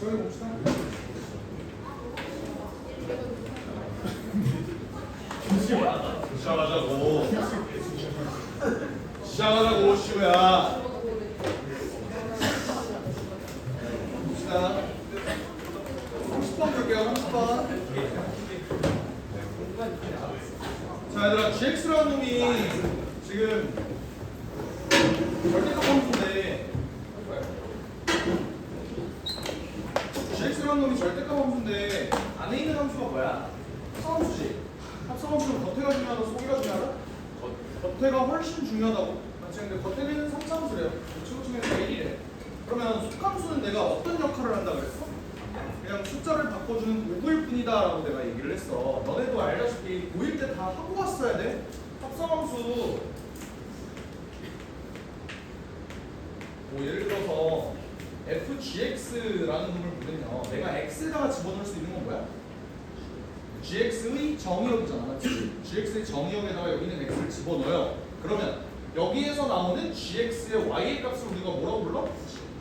정해봅시다. 시작하자고. 시작하자고, 시우야. 봅시다. 30번 볼게요, 30번. 자, 얘들아, GX라는 놈이 지금 절대값 함수인데, GX라는 놈이 절대값 함수인데, 안에 있는 함수가 뭐야? 합성함수지. 합성함수는 겉에가 중요하다, 속에가 중요하다? 겉에가 훨씬 중요하다고? 맞지? 근데 겉에는 3차함수래요. 친구 중에서 1이래. 그러면 속함수는 내가 어떤 역할을 한다 그랬어? 그냥 숫자를 바꿔주는 도구일 뿐이다 라고 내가 얘기를 했어. 너네도 알다시피 고1 때 다 하고 왔어야 돼. 합성함수 뭐 예를 들어서 fgx라는 놈을 보면요, 내가 x에다가 집어넣을 수 있는 건 뭐야? gx의 정의역이잖아, 맞지? gx의 정의역에다가 여기는 x를 집어넣어요. 그러면 여기에서 나오는 gx의 y의 값을 우리가 뭐라고 불러?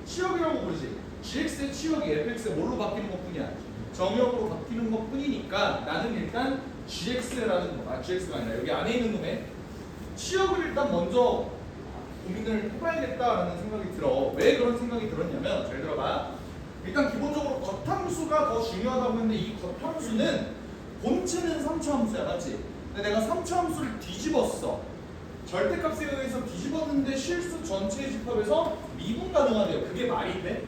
치역이라고 부르지. gx의 치역이 fx의 뭘로 바뀌는 것뿐이야. 정의역으로 바뀌는 것뿐이니까 나는 일단 gx라는 거, gx가 아니라 여기 안에 있는 놈의 치역을 일단 먼저 고민을 해봐야겠다라는 생각이 들어. 왜 그런 생각이 들었냐면, 잘 들어봐. 일단 기본적으로 겉함수가 더 중요하다고 했는데, 이 겉함수는 본체는 3차 함수야, 맞지? 근데 내가 3차 함수를 뒤집었어. 절대값에 의해서 뒤집었는데 실수 전체의 집합에서 미분 가능하대요. 그게 말이 돼?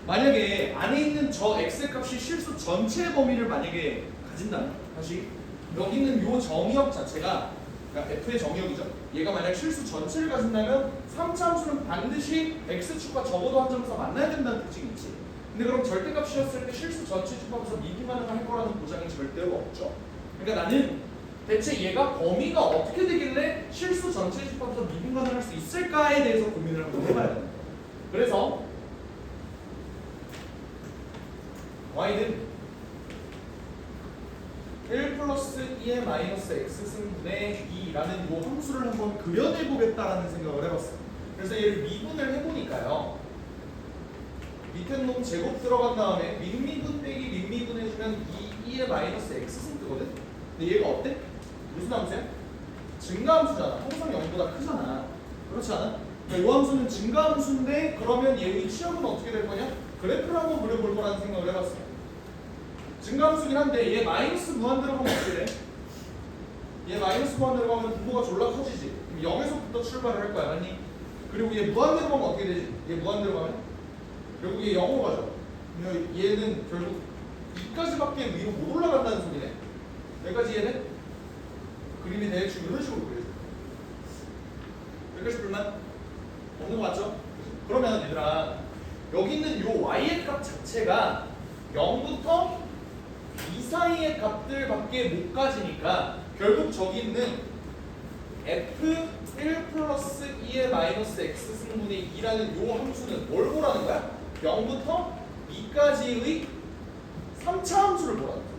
만약에 안에 있는 저 x의 값이 실수 전체의 범위를 만약에 가진다면, 다시 여기 있는 요 정의역 자체가, 그러니까 f의 정의역이죠. 얘가 만약 실수 전체를 가진다면 3차 함수는 반드시 x축과 적어도 한 점에서 만나야 된다는 특징이 있지. 근데 그럼 절대값이었을 때 실수 전체 집합에서 미분 가능할 거라는 보장이 절대로 없죠. 그러니까 나는 대체 얘가 범위가 어떻게 되길래 실수 전체 집합에서 미분 가능할 수 있을까에 대해서 고민을 한번 해봐야 됩니다. 그래서 y는 1 플러스 2의 마이너스 x승분의 2라는 요 함수를 한번 그려내보겠다라는 생각을 해봤어요. 그래서 얘를 미분을 해보니까요, 밑에 놈 제곱 들어간 다음에 민미분 빼기 민미분 해주면 2의 마이너스 x승 뜨거든? 근데 얘가 어때? 무슨 함수야? 증가함수잖아. 항상 0보다 크잖아. 그렇지 않아? 그러니까 이 함수는 증가함수인데, 그러면 얘의 치역은 어떻게 될 거냐? 그래프를 한번 그려볼 거라는 생각을 해봤어요. 증가함수긴 한데 얘 마이너스 무한 들어가면 어떻게 돼? 얘 마이너스 무한 들어가면 분모가 졸라 커지지. 그럼 0에서부터 출발을 할 거야, 맞니? 그리고 얘 무한 들어가면 어떻게 되지? 얘 무한 들어가면? 결국 얘 0으로 가죠. 얘는 결국 2까지밖에 위로 못 올라간다는 소리네. 여기까지 얘는 그림이 대충 이런 식으로 그려져. 여기까지 불만? 없는 거 맞죠? 그러면 얘들아, 여기 있는 요 y의 값 자체가 0부터 2 사이의 값들밖에 못 가지니까 결국 저기 있는 f1 플러스 2의 마이너스 x승분의 2라는 요 함수는 뭘 보라는 거야? 0부터 2까지의 3차 함수를 보라는 거야.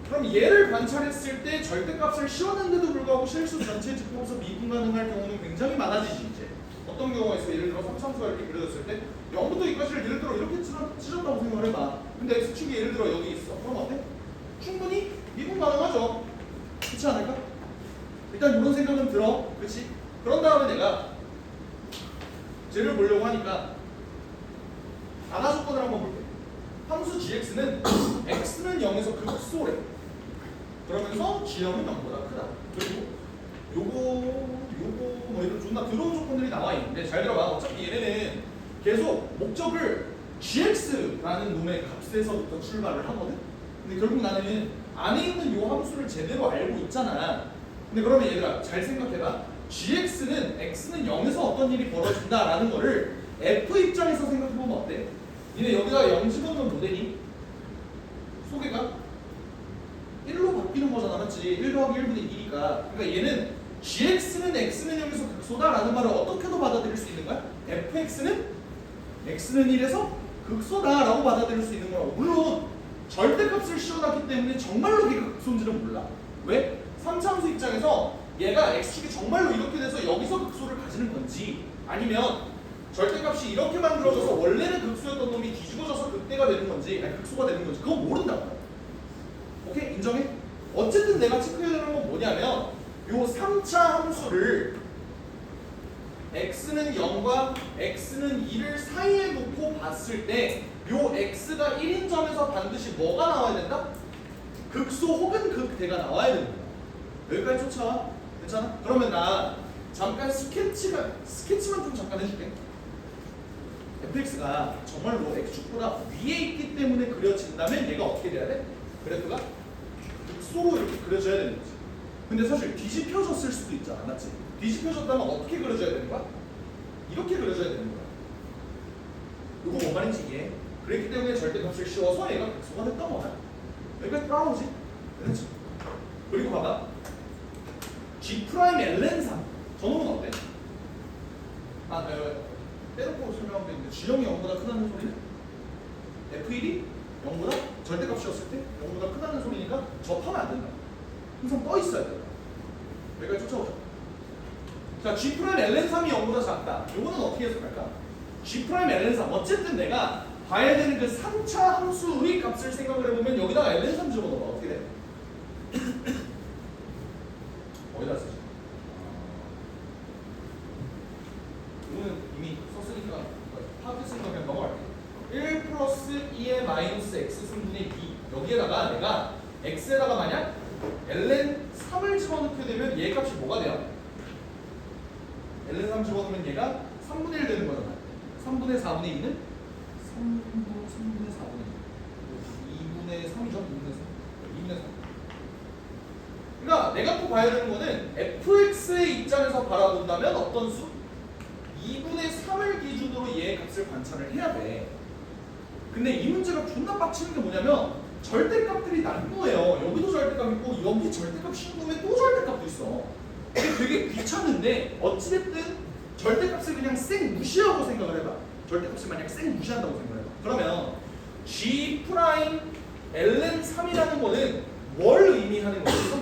그럼 얘를 관찰했을 때 절대값을 씌웠는데도 불구하고 실수 전체 집합에서 미분 가능할 경우는 굉장히 많아지지. 이제 어떤 경우가 있어? 예를 들어 3차 함수가 이렇게 그려졌을 때 0부터 2까지를 예를 들어 이렇게 찢었다고 생각을 해봐. 근데 x축이 예를 들어 여기 있어. 그럼 어때? 충분히 미분 가능하죠. 그렇지 않을까? 일단 이런 생각은 들어. 그렇지? 그런 다음에 내가 쟤를 보려고 하니까 단하 조건을 한번 볼게. 함수 gx는 x는 0에서 극소래. 그러면서 g형은 0보다 크다. 그리고 요거 뭐 이런 존나 더러운 조건들이 나와 있는데, 잘 들어봐. 어차피 얘네는 계속 목적을 gx라는 놈의 값에서부터 출발을 하거든. 근데 결국 나는 안에 있는 요 함수를 제대로 알고 있잖아. 근데 그러면 얘들아, 잘 생각해봐. gx는 x는 0에서 어떤 일이 벌어진다라는 거를 f 입장에서 생각해보면 어때? 니네 여기다 0 집어넣으면 뭐 되니? 소개가 1로 바뀌는 거잖아, 맞지? 1 더하기 1분의 2니까. 그러니까 얘는 gx는 x는 0에서 극소다라는 말을 어떻게도 받아들일 수 있는 거야? fx는 x는 1에서 극소다라고 받아들일 수 있는 거라고. 물론 절대값을 씌워놨기 때문에 정말로 걔가 극소인지는 몰라. 왜? 3차함수 입장에서 얘가 x축이 정말로 이렇게 돼서 여기서 극소를 가지는 건지, 아니면 절대값이 이렇게 만들어져서 원래는 극소였던 놈이 뒤집어져서 극대가 되는 건지 아니 극소가 되는 건지 그건 모른다고. 오케이? 인정해? 어쨌든 내가 체크해야 되는 건 뭐냐면 요 3차 함수를 x는 0과 x는 2를 사이에 놓고 봤을 때 요 x가 1인 점에서 반드시 뭐가 나와야 된다? 극소 혹은 극대가 나와야 된다. 여기까지 쫓아와? 괜찮아? 그러면 나 잠깐 스케치만 좀 잠깐 해줄게. fx가 정말로 x축보다 위에 있기 때문에 그려진다면 얘가 어떻게 돼야 돼? 그래프가 극소로 이렇게 그려져야 되는 거지. 근데 사실 뒤집혀졌을 수도 있잖아, 맞지? 뒤집혀졌다면 어떻게 그려져야 되는 거야? 이렇게 그려져야 되는 거야. 이거 뭔 말인지 이해해? 그랬기 때문에 절대값을 씌워서 얘가 극소가 됐던 거야. 여기까지 따라오지? 그렇지? 그리고 봐봐. G'-ln3 저놈은 어때? 빼놓고 설명하면 되는데 G형이 0보다 크다는 소리는 F1이 0보다 절대값이었을 때 0보다 크다는 소리니까 접하면 안 된다. 항상 떠 있어야 된다. 여기까지 쫓아오죠. 자, G'-ln3이 0보다 작다. 이거는 어떻게 해석할까? G'-ln3 어쨌든 내가 봐야 되는 그 3차 함수의 값을 생각을 해보면 여기다가 ln3 집어넣어. 어떻게 돼? 어디다 쓰지? 이거는 이미 썼으니까 파악했으니까 그냥 넘어갈게. 1 플러스 2의 마이너스 x 승분의 2 여기에다가 내가 x에다가 만약 ln3을 집어넣게 되면 얘 값이 뭐가 돼요? ln3 집어넣으면 얘가 3분의 1 되는 거잖아. 3분의 4분의 2는 3분의 4분의 2 2분의 3이죠? 2분의 3 그러니까 내가 또 봐야 되는 거는 fx의 입장에서 바라본다면 어떤 수? 2분의 3을 기준으로 얘의 값을 관찰을 해야 돼. 근데 이 문제가 존나 빡치는 게 뭐냐면 절대값들이 난무해요. 여기도 절대값 있고 여기 절대값 신고면 또 절대값도 있어. 이게 되게 귀찮은데 어찌됐든 절대값을 그냥 쌩 무시하고 생각을 해봐. 절대값을 만약 쌩 무시한다고 생각을 해봐. 그러면 G' ln3이라는 거는 뭘 의미하는 거겠어?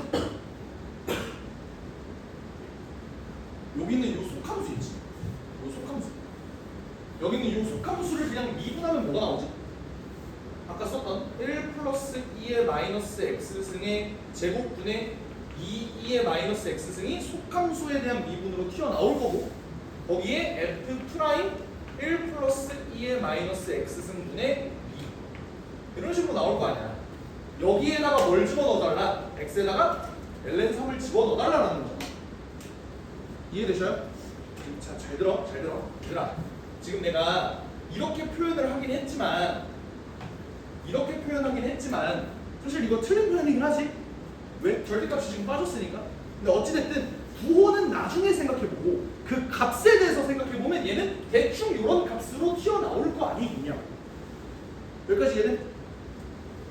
여기 있는 요 속함수 있지. 요 속함수. 여기 있는 요 속함수를 그냥 미분하면 뭐가 나오지? 아까 썼던 1 플러스 2의 마이너스 x승의 제곱분의 2의 마이너스 x승이 속함수에 대한 미분으로 튀어나올 거고 거기에 f' 1 플러스 2의 마이너스 x승분의 2 이런 식으로 나올 거 아니야. 여기에다가 뭘 집어넣어달라? x에다가 ln3을 집어넣어달라는 거잖아. 이해되셔요? 자, 잘 들어. 얘들아, 지금 내가 이렇게 표현을 하긴 했지만 사실 이거 틀린 표현이긴 하지. 왜? 절대값이 지금 빠졌으니까. 근데 어찌됐든 부호는 나중에 생각해보고 그 값에 대해서 생각해보면 얘는 대충 이런 값으로 튀어나올 거 아니겠냐. 여기까지 이해돼?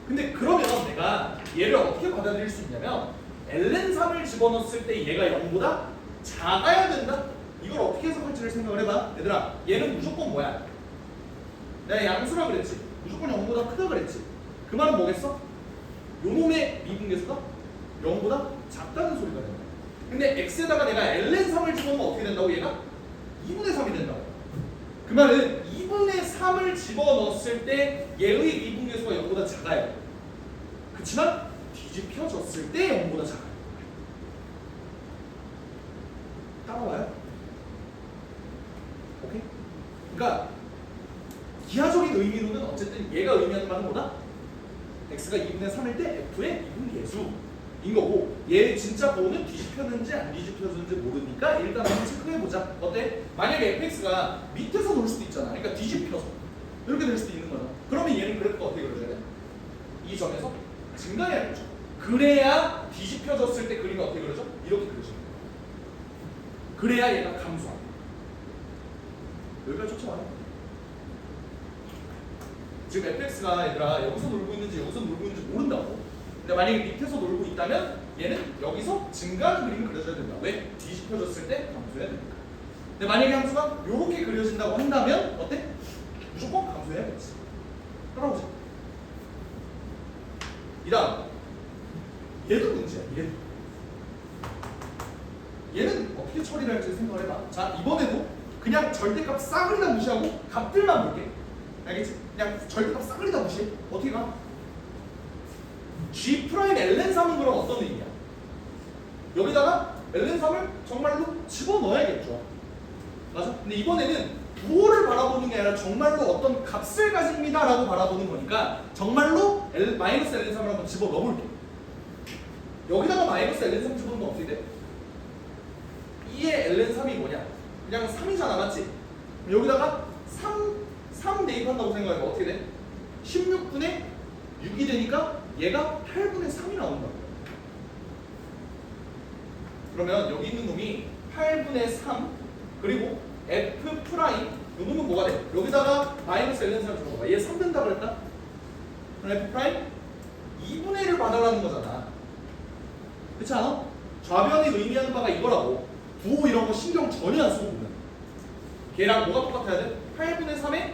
근데 그러면 내가 얘를 어떻게 받아들일 수 있냐면 ln3을 집어넣었을 때 얘가 0보다 작아야 된다? 이걸 어떻게 해석할지를 생각을 해봐. 얘들아, 얘는 무조건 뭐야? 내가 양수라 그랬지. 무조건 0보다 크다 그랬지. 그 말은 뭐겠어? 요놈의 미분계수가 0보다 작다는 소리가 된다. 근데 x에다가 내가 ln3을 집어넣으면 어떻게 된다고 얘가? 2분의 3이 된다고. 그 말은 2분의 3을 집어넣었을 때 얘의 미분계수가 0보다 작아요. 그치만 뒤집혀졌을 때 0보다 작아요. 따라와요? 오케이? 그러니까 기하적인 의미로는 어쨌든 얘가 의미하는 바는 뭐다? x가 2분의 3일 때 f의 미분계수인 거고 얘 진짜 보호는 뒤집혔는지 안 뒤집혔는지 모르니까 일단 한번 체크해보자. 어때? 만약에 fx가 밑에서 놀 수도 있잖아. 그러니까 뒤집혀서 이렇게 될 수도 있는 거잖아. 그러면 얘는 그래프가 어떻게 그려져야 돼? 이 점에서 증가해야 되죠. 그래야 뒤집혀졌을 때 그림이 어떻게 그려져? 이렇게 그려져. 그래야 얘가 감소한다. 여기까지 쫓아와요. 지금 fx가 얘들아 여기서 놀고 있는지 여기서 놀고 있는지 모른다고. 근데 만약에 밑에서 놀고 있다면 얘는 여기서 증가하는 그림을 그려줘야 된다. 왜? 뒤집혀졌을 때 감소해야 되니까. 근데 만약에 함수가 이렇게 그려진다고 한다면 어때? 무조건 감소해야겠지. 따라오자. 이 다음 얘도 문제야. 얘는 어떻게 처리를 할지 생각을 해봐. 자, 이번에도 그냥 절대값 싸그리 다 무시하고 값들만 볼게. 알겠지? 그냥 절대값 싸그리 다 무시해. 어떻게 가? G 프라임 ln3은 그럼 어떤 의미야? 여기다가 ln3을 정말로 집어넣어야겠죠. 맞아? 근데 이번에는 부호를 바라보는 게 아니라 정말로 어떤 값을 가집니다 라고 바라보는 거니까 정말로 마이너스 ln3을 한번 집어넣어볼게. 여기다가 마이너스 ln3 집어넣으면 어떻게 돼? 2의 ln3이 뭐냐? 그냥 3이잖아, 맞지? 여기다가 3 대입한다고 생각해봐. 어떻게 돼? 16분의 6이 되니까 얘가 8분의 3이 나온다. 그러면 여기 있는 놈이 8분의 3 그리고 f 프라임 이 놈은 뭐가 돼? 여기다가 마이너스 ln3을 들어봐. 얘 3 된다고 그랬다? 그럼 f 프라임 2분의 1을 받아라는 거잖아. 그렇지 않아? 좌변이 의미하는 바가 이거라고. 부호 이런 거 신경 전혀 안 쓰고 보면 걔랑 뭐가 똑같아야 돼? 8분의 3에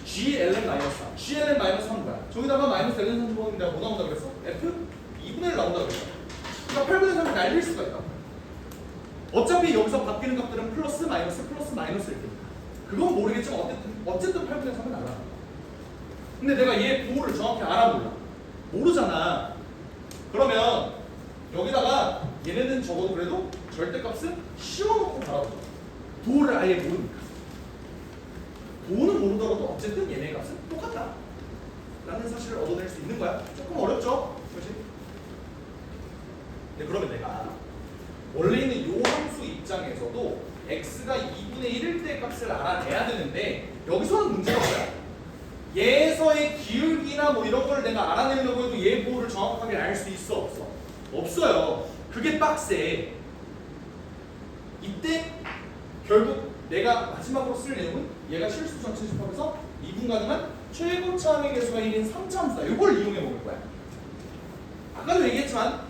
g ln 마이너스 3 g ln 마이너스 3은 뭐야? 저기다가 마이너스 ln 3 집어넣으면 내가 뭐 나온다 그랬어? f 2분의 1 나온다 그랬어. 그러니까 8분의 3을 날릴 수가 있다. 어차피 여기서 바뀌는 값들은 플러스 마이너스일 테니까 그건 모르겠지만 어쨌든 8분의 3은 알아. 근데 내가 얘 부호를 정확히 알아 몰라? 모르잖아. 그러면 여기다가 얘네는 적어도 그래도 절대값은 씌워놓고 바라보자. 부호를 아예 모르니까. 부호는 모르더라도 어쨌든 얘네 값은 똑같다 라는 사실을 얻어낼 수 있는 거야. 조금 어렵죠? 그렇지? 네, 그러면 내가 원래 있는 요 함수 입장에서도 x가 2분의 1일 때 값을 알아내야 되는데 여기서는 문제가 뭐야? 얘에서의 기울기나 뭐 이런 걸 내가 알아내려고 해도 얘 부호를 정확하게 알 수 있어? 없어? 없어요. 그게 빡세. 이때 결국 내가 마지막으로 쓸 내용은 얘가 실수 전체 집합에서 미분 가능한 최고차항의 개수가 1인 3차 함수다. 이걸 이용해 먹을 거야. 아까도 얘기했지만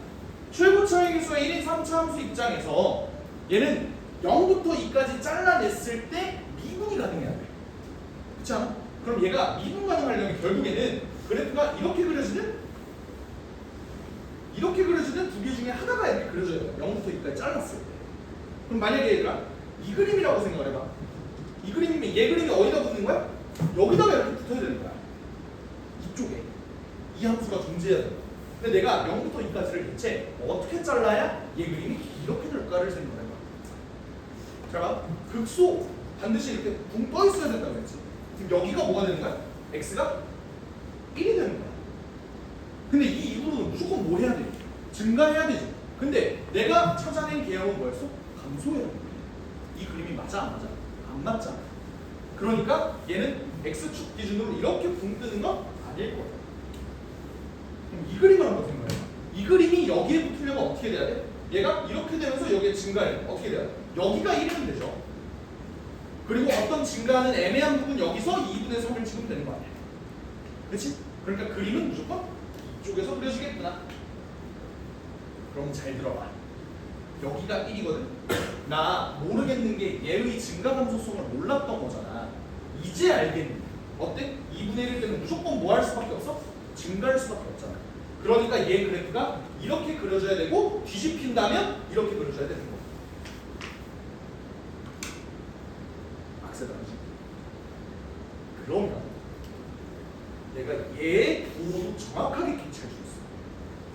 최고차항의 개수가 1인 3차 함수 입장에서 얘는 0부터 2까지 잘라냈을 때 미분이 가능해야 돼. 그렇지 않아? 그럼 얘가 미분 가능하려면 결국에는 그래프가 이렇게 그려지는 두 개 중에 하나가 이렇게 그려져야 돼. 0부터 2까지 잘랐을 때. 그럼 만약에 얘들아 이 그림이라고 생각을 해봐. 이 그림이면 얘 그림이 어디다 붙는 거야? 여기다가 이렇게 붙어야 되는 거야. 이쪽에 이 함수가 존재해야 돼. 근데 내가 0부터 2까지를 대체 어떻게 잘라야 얘 그림이 이렇게 될까를 생각해봐. 자 봐. 극소 반드시 이렇게 붕 떠 있어야 된다고 했지. 지금 여기가 뭐가 되는 거야? x가 1이 되는 거야. 근데 이 이후로는 무조건 뭐 해야 돼? 증가해야 되지. 근데 내가 찾아낸 개형은 뭐였어? 감소해야 돼. 이 그림이 맞아 안 맞아? 안 맞잖아. 그러니까 얘는 x축 기준으로 이렇게 붕 뜨는 건 아닐 거야. 그럼 이 그림을 한번 생각해. 이 그림이 여기에 붙으려면 어떻게 돼야 돼? 얘가 이렇게 되면서 여기에 증가해. 어떻게 돼야 돼? 여기가 1이면 되죠. 그리고 어떤 증가하는 애매한 부분 여기서 2분의 3을 찍으면 되는 거 아니야. 그렇지? 그러니까 그림은 무조건 이쪽에서 그려지겠구나. 그럼 잘 들어봐. 여기가 1이거든. 나 모르겠는 게 얘의 증가 감소성을 몰랐던 거잖아. 이제 알겠니? 어때? 2분의 1일 때는 무조건 뭐 할 수밖에 없어? 증가할 수밖에 없잖아. 그러니까 얘 그래프가 이렇게 그려져야 되고 뒤집힌다면 이렇게 그려져야 되는 거. 악세다르지? 그러면 내가 얘의 부호도 정확하게 캐치해주겠어.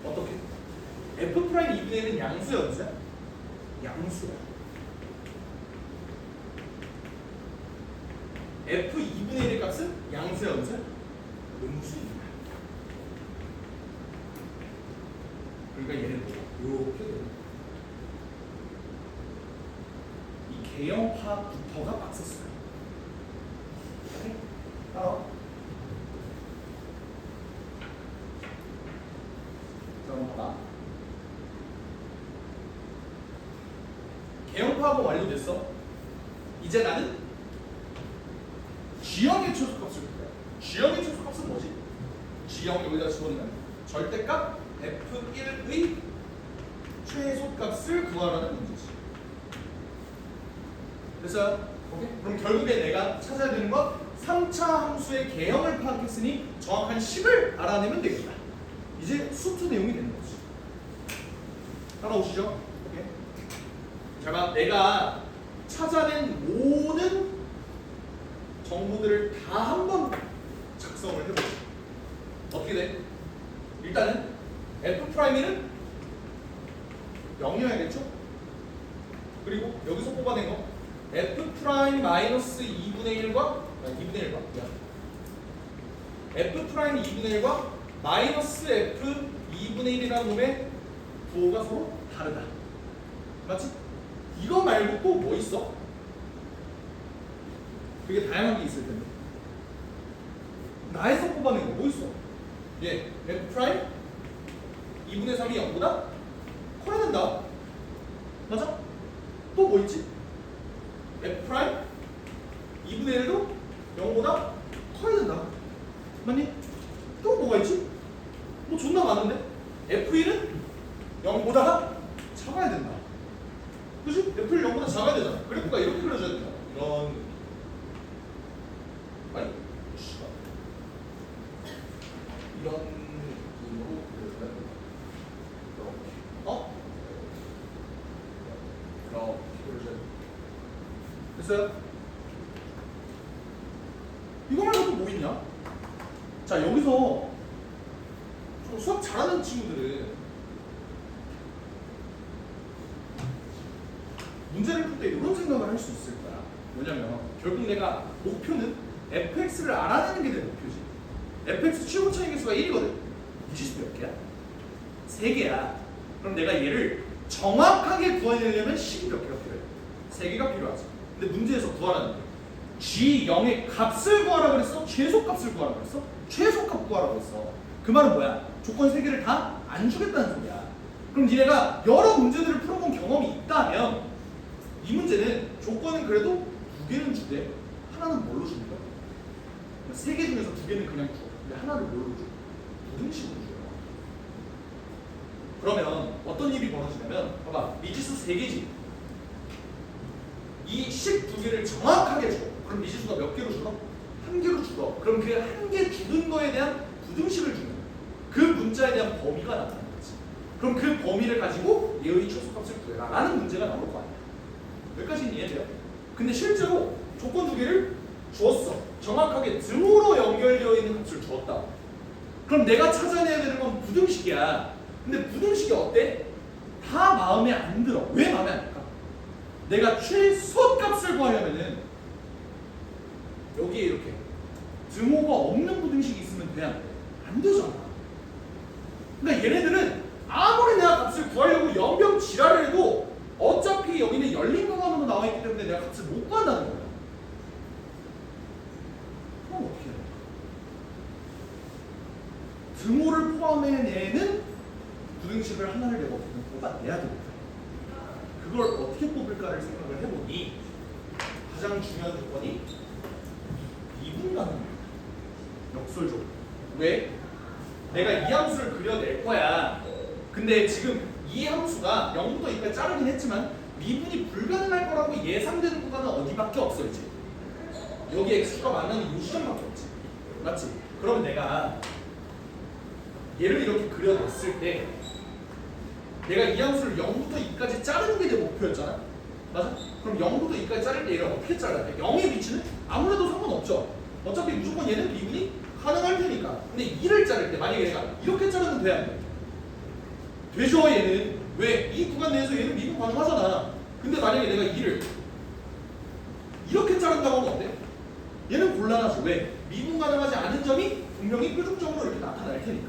어떻게? f 프라임 2분의 1은 양수야, 연수야? 양수야. f 2분의 1의 값은 양수야, 연수야? 음수입니다. 그러니까 얘는 이렇게 되는 거야. 이 개형파부터가 빡셌어요. 오케이? 따라와. 자, 그럼 봐봐. 개형파하고 완료됐어. 이제 나는 G형의 최소값을 볼 거야. G형의 최소값은 뭐지? G형 여기다 집어넣으면 절대값 F1의 최소값을 구하라는 문제지. 그래서 오케이? 그럼 결국에 내가 찾아야 되는 건 3차 함수의 개형을 파악했으니 정확한 식을 알아내면 되겠다. 이제 수트 내용이 되는 거지. 따라오시죠? 오케이? 자, 내가 찾아낸 모든 정보들을 다 한번 작성을 해보죠. 어떻게 돼? 일단은 F'는 0이어야겠죠? 그리고 여기서 뽑아낸 거 F' 마이너스 2분의 1과 2분의 1과 F' 2분의 1과 마이너스 F 2분의 1이라는 놈의 부호가 서로 다르다. 맞지? 이거 말고 또 뭐 있어? 되게 다양한 게 있을 텐데. 나에서 뽑아낸 거 뭐 있어? 예, F' 2분의 3이 0보다 커야 된다. 맞아? 또 뭐 있지? F' 2분의 1도 0보다 커야 된다. 맞니? 또 뭐가 있지? 뭐 존나 많은데? F1은 0보다 작아야 된다. 그치? F1 0보다 작아야 되잖아. 그래프가 이렇게 그려져야 된다. 이런 느낌. 아니? 이런 느낌으로 그려져야 된다. 이렇게. 어? 이렇게 그려져야 된다. 됐어요? 이거 말고 또 뭐 있냐? 자, 여기서 좀 수학 잘하는 친구들은 문제를 풀 때 이런 생각을 할 수 있을 거야. 뭐냐면 결국 내가 목표는 fx를 알아내는 게 내 목표지. fx 최고차의 개수가 1이거든. 이 지수 몇 개야? 3개야. 그럼 내가 얘를 정확하게 구해내려면 식이 몇 개가 필요해? 3개가 필요하지. 근데 문제에서 구하라는 게 G0의 값을 구하라고 그랬어? 최소값을 구하라고 그랬어? 최소값 구하라고 했어. 그 말은 뭐야? 조건 3개를 다 안 주겠다는 소리야. 그럼 니네가 여러 문제들을 풀어본 경험이 있다면 이 문제는 조건은 그래도 2개는 주되 하나는 뭘로 줍니까? 3개 중에서 2개는 그냥 줘. 근데 하나를 뭘로 줘? 부등식으로 줘요. 그러면 어떤 일이 벌어지냐면 봐봐, 미지수 3개지. 이 식 2개를 정확하게 줘. 그럼 미지수가 몇 개로 줄어? 1개로 줄어. 그럼 그 1개 주는 거에 대한 부등식을 주는 거야. 그 문자에 대한 범위가 나타나는 거지. 그럼 그 범위를 가지고 얘의 최소값을 구해라 라는 문제가 나올 거 아니야. 여기까지는 이해돼요? 근데 실제로 조건 2개를 주었어. 정확하게 등호로 연결되어 있는 값을 주었다. 그럼 내가 찾아내야 되는 건 부등식이야. 근데 부등식이 어때? 다 마음에 안 들어. 왜 마음에 안 들까? 내가 최소값을 구하려면은 여기에 이렇게 등호가 없는 부등식이 있으면 돼, 안 돼? 안 되잖아. 그러니까 얘네들은 아무리 내가 값을 구하려고 연병 지랄을 해도 어차피 여기는 열린 공간으로 나와 있기 때문에 내가 값을 못 구한다는 거야. 그럼 어떻게 해야 돼? 등호를 포함해내는 부등식을 하나를 내가 어떻게 뽑아내야 됩니다. 그걸 어떻게 뽑을까를 생각을 해보니 가장 중요한 조건이 미분가능입니다. 역설적으로. 왜? 내가 이 함수를 그려낼 거야. 근데 지금 이 함수가 0부터 2까지 자르긴 했지만 미분이 불가능할 거라고 예상되는 구간은 어디밖에 없어 이제. 여기 x가 만나는 이 시점밖에 없지. 맞지? 그러면 내가 얘를 이렇게 그려냈을 때 내가 이 함수를 0부터 2까지 자르는 게 내 목표였잖아. 맞아? 그럼 0부터 2까지 자를 때 얘를 어떻게 잘라야 돼? 0의 위치는 아무래도 상관없죠. 어차피 무조건 얘는 미분이 가능할 테니까. 근데 2를 자를 때 만약에 내가 이렇게 자르면 돼, 안 돼? 되죠. 얘는 왜? 이 구간 내에서 얘는 미분 가능하잖아. 근데 만약에 내가 2를 이렇게 자른다고 하면 어때? 얘는 곤란하지. 왜? 미분 가능하지 않은 점이 분명히 뾰족적으로 이렇게 나타날 테니까.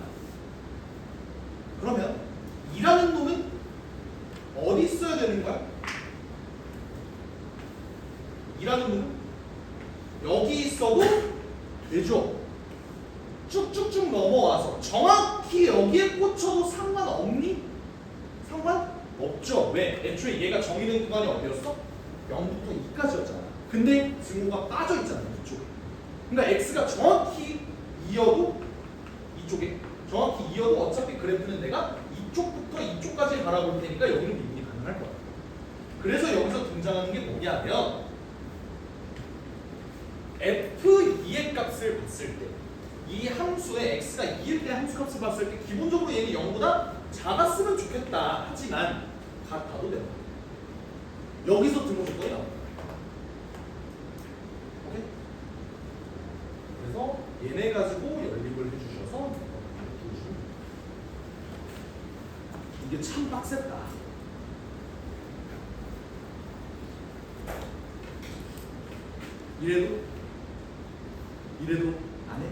그러면 2라는 놈은 어디 있어야 되는 거야? 2라는 놈은 여기 있어도 되죠. 쭉쭉쭉 넘어와서 정확히 여기에 꽂혀도 상관없니? 상관없죠. 왜? 애초에 얘가 정의된 구간이 어디였어? 0부터 2까지였잖아. 근데 등호가 빠져있잖아. 이쪽에. 그러니까 x가 정확히 이어도 이쪽에 정확히 이어도 어차피 그래프는 내가 이쪽부터 이쪽까지 바라볼 테니까 여기는 미분이 가능할 거야. 그래서 여기서 등장하는 게 뭐냐면 f2의 값을 봤을 때 이 함수의 x가 2일 때 함수 값을 봤을 때 기본적으로 얘는 0보다 작았으면 좋겠다. 하지만 같아도 된다. 여기서 등호 조건이 나옵니다. 오케이? 그래서 얘네 가지고 연립을 해주셔서 이게 참 빡셌다. 이래도 안 해.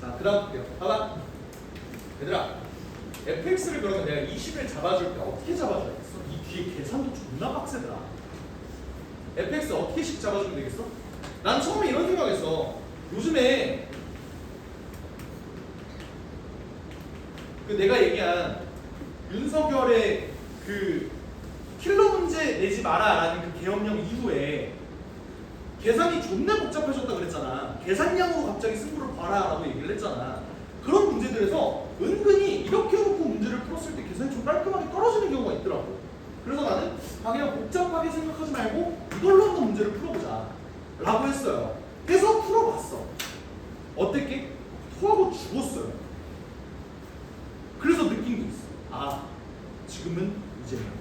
자, 그 다음 볼게요. 봐봐. 얘들아, fx를 그러면 내가 20을 잡아줄 때 어떻게 잡아줘야겠어? 이 뒤에 계산도 존나 빡세더라. fx 어떻게씩 잡아주면 되겠어? 난 처음에 이런 생각했어. 요즘에 그 내가 얘기한 윤석열의 그 킬러 문제 내지 마라라는 그 계엄령 이후에 계산이 존나 복잡해졌다 그랬잖아. 계산량으로 갑자기 승부를 봐라라고 얘기를 했잖아. 그런 문제들에서 은근히 이렇게 놓고 문제를 풀었을 때 계산이 좀 깔끔하게 떨어지는 경우가 있더라고. 그래서 나는 그냥 복잡하게 생각하지 말고 이걸로 한번 문제를 풀어보자 라고 했어요. 해서 풀어봤어. 어땠게? 토하고 죽었어요. 그래서 느낀 게 있어. 아, 지금은 이제는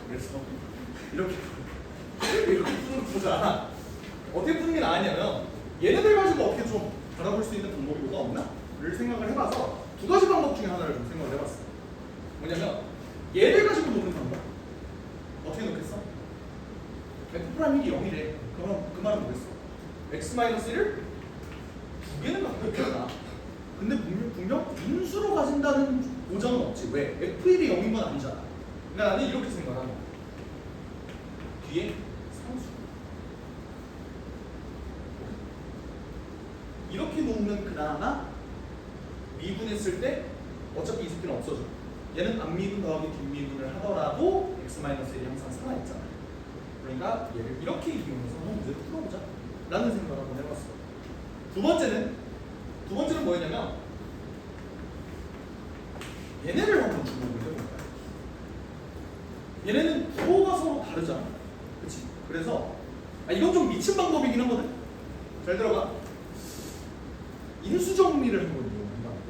그래서 이렇게 푸는 거잖아. 어떻게 푸는 게 나았냐면 얘네들 가지고 어떻게 좀 바라볼 수 있는 방법이 뭐가 없나?를 생각을 해봐서 두 가지 방법 중에 하나를 좀 생각을 해봤어. 뭐냐면 얘를 가지고 노는 방법. 어떻게 놓겠어? F'이 0이래. 그럼 그 말은 뭐겠어? X-1을 두 개는 갖고 있잖아. 근데 분명 인수로 가진다는 보장은 없지. 왜? F1이 0인 건 아니잖아. 그러니까 나는 이렇게 생각하는 거야. 뒤에 상수. 이렇게 놓으면 그나마 미분했을 때 어차피 이 새끼는 없어져. 얘는 앞미분 더하기 뒷미분을 하더라도 X-1이 항상 살아있잖아. 그러니까 얘를 이렇게 이용해서 한번 문제를 풀어보자 라는 생각을 한번 해봤어. 두 번째는 뭐였냐면 얘네를 한번 주목을 해볼까요? 얘네는 부호가 서로 다르잖아. 그치? 그래서 이건 좀 미친 방법이긴 하거든? 잘 들어가. 인수정리를 한번 이용한다는데